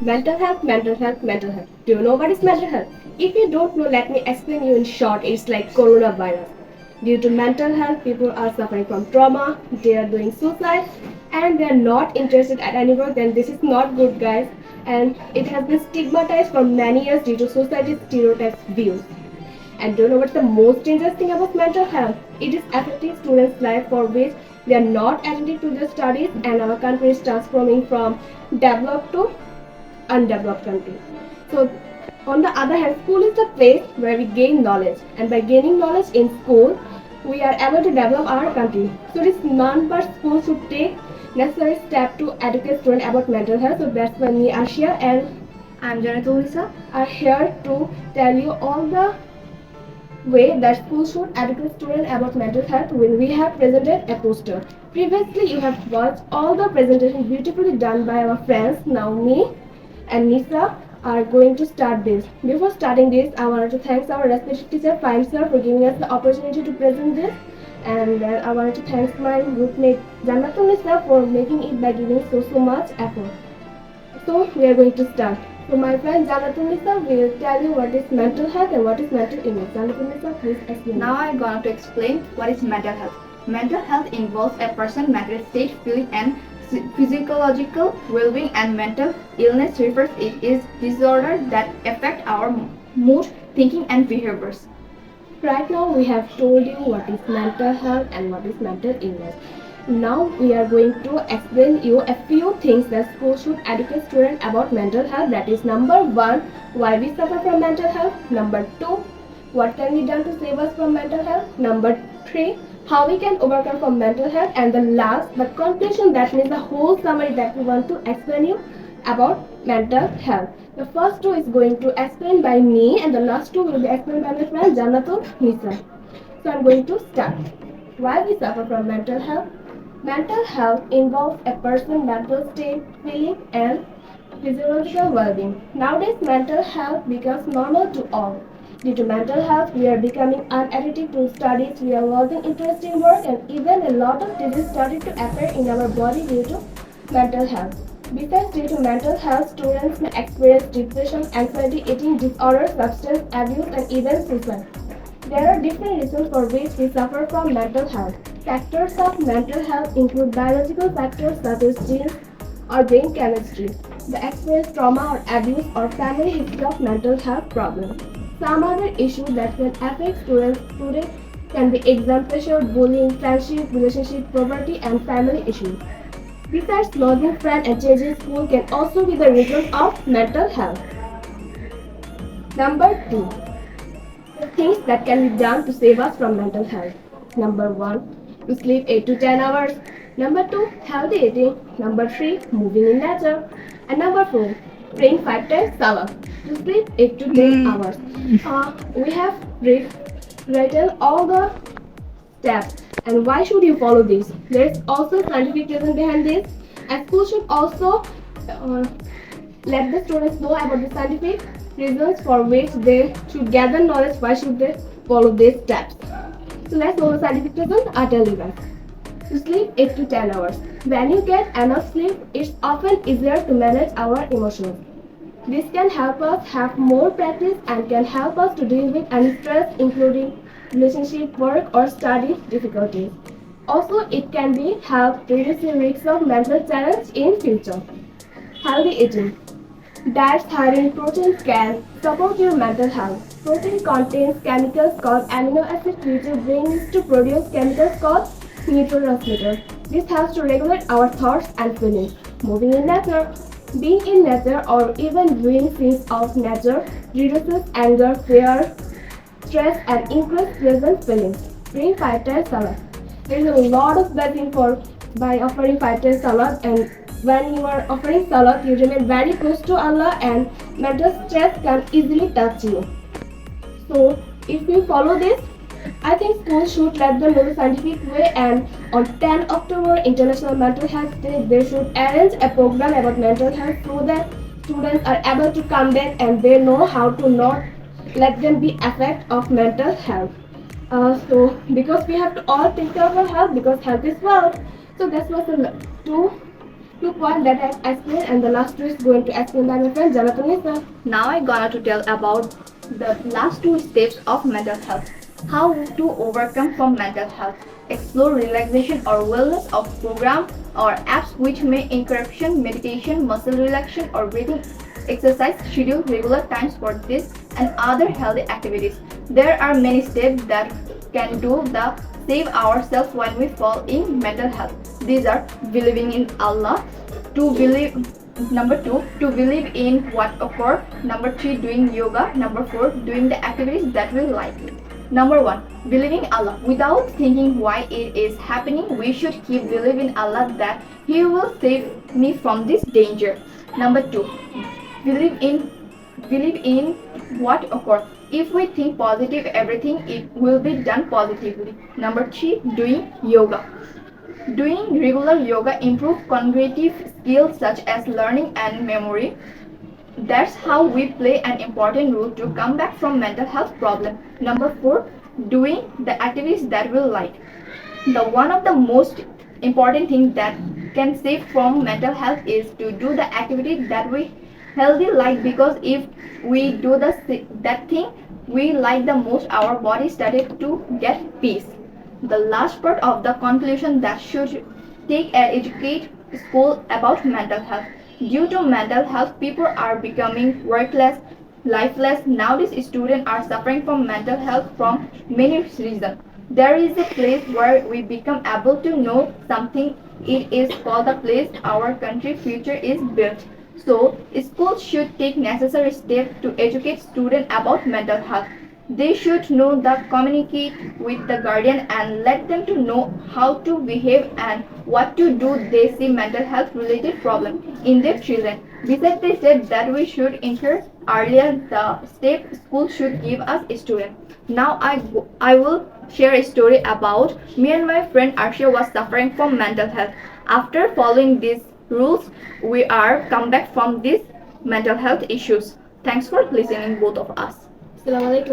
Mental health, mental health, mental health. Do you know what is mental health? If you don't know, let me explain you in short. It's like coronavirus. Due to mental health, people are suffering from trauma, they are doing suicide, and they are not interested at any work. Then this is not good, guys. And it has been stigmatized for many years due to society's stereotypes views. And do you know what's the most dangerous thing about mental health? It is affecting students' life for which they are not attentive to their studies, and our country is transforming from developed to undeveloped country. So, on the other hand, school is the place where we gain knowledge, and by gaining knowledge in school, we are able to develop our country. So, it is none but school should take necessary step to educate students about mental health. So, that's why me, Ashia, and I'm Janatulisa are here to tell you all the way that school should educate students about mental health when we have presented a poster. Previously, you have watched all the presentations beautifully done by our friends. Now, me and Nisa are going to start this. Before starting this, I wanted to thank our respected teacher, Fine Sir, for giving us the opportunity to present this. And then I wanted to thank my group mate, Jannatul Nisa, for making it by giving so much effort. So we are going to start. So my friend Jannatul Nisa will tell you what is mental health and what is mental illness. Jannatul Nisa, please explain. Now I'm going to explain what is mental health. Mental health involves a person's mental state, feeling, and physiological well-being, and mental illness refers it is disorder that affect our mood, thinking, and behaviors. Right now we have told you what is mental health and what is mental illness. Now we are going to explain you a few things that school should educate students about mental health. That is number 1, why we suffer from mental health. Number 2, what can be done to save us from mental health. Number 3, how we can overcome from mental health. And the last, the conclusion, that means the whole summary that we want to explain you about mental health. The first two is going to explain by me and the last two will be explained by my friend Jannatul Nisa. So I'm going to start. Why we suffer from mental health? Mental health involves a person's mental state, feeling, and physiological well-being. Nowadays, mental health becomes normal to all. Due to mental health, we are becoming unaddicted to studies, we are losing interest in work, and even a lot of diseases started to appear in our body due to mental health. Besides, due to mental health, students may experience depression, anxiety, eating disorders, substance abuse, and even suicide. There are different reasons for which we suffer from mental health. Factors of mental health include biological factors such as genes or brain chemistry, the experience trauma or abuse or family history of mental health problems. Some other issues that can affect students today can be exam pressure, bullying, friendship, relationship, poverty, and family issues. Besides, losing friends and changing school can also be the result of mental health. Number 2, the things that can be done to save us from mental health. Number 1, to sleep 8 to 10 hours. Number 2, healthy eating. Number 3, moving in nature. And number 4, praying 5 times salah. To sleep 8 to 10 hours. We have written all the steps. And why should you follow this? There is also scientific reason behind this. And school should also let the students know about the scientific reasons for which they should gather knowledge. Why should they follow these steps? So let's know the scientific reason. I'll tell you guys. To sleep 8 to 10 hours. When you get enough sleep, it's often easier to manage our emotions. This can help us have more practice and can help us to deal with any stress, including relationship, work, or study difficulties. Also, it can be help reduce the risk of mental challenge in future. Healthy eating. Diets high in protein can support your mental health. Protein contains chemicals called amino acids which your brain needs to produce chemicals called neurotransmitters. This helps to regulate our thoughts and feelings. Moving in nature. Being in nature or even viewing scenes of nature reduces anger, fear, stress, and increases pleasant feelings. Praying 5 times salah. There is a lot of blessing for by offering 5 times salah, and when you are offering salah, you remain very close to Allah and mental stress can easily touch you. So if you follow this, I think schools should let them know the scientific way, and on 10 October International Mental Health Day, they should arrange a program about mental health so that students are able to come back and they know how to not let them be effect of mental health. So because we have to all take care of our health because health is wealth. So that's what the two 2 points that I explained, and the last two is going to explain by my friend Janatanisa. Now I'm gonna to tell about the last two steps of mental health. How to overcome from mental health. Explore relaxation or wellness of program or apps which may encryption, meditation, muscle relaxation or breathing exercise. Schedule regular times for this and other healthy activities. There are many steps that can do the save ourselves when we fall in mental health. These are believing in Allah, to believe number 2 to believe in what occur, number 3 doing yoga, number 4 doing the activities that we like. Number 1, believing Allah. Without thinking why it is happening, we should keep believing Allah that He will save me from this danger. Number 2, believe in believe in what occur. If we think positive, everything it will be done positively. Number 3, doing yoga. Doing regular yoga improves cognitive skills such as learning and memory. That's how we play an important role to come back from mental health problem. Number 4, doing the activities that we like. The one of the most important thing that can save from mental health is to do the activity that we healthy like, because if we do that thing we like the most, our body started to get peace. The last part of the conclusion that should take and educate school about mental health. Due to mental health, people are becoming workless, lifeless. Nowadays, students are suffering from mental health from many reasons. There is a place where we become able to know something. It is called the place our country future is built. So, schools should take necessary steps to educate students about mental health. They should know the communicate with the guardian and let them to know how to behave and what to do they see mental health related problem in their children. Besides, they said that we should ensure earlier the step school should give us a student. Now I will share a story about me and my friend Arshia was suffering from mental health. After following these rules, we are come back from these mental health issues. Thanks for listening both of us. Assalamualaikum.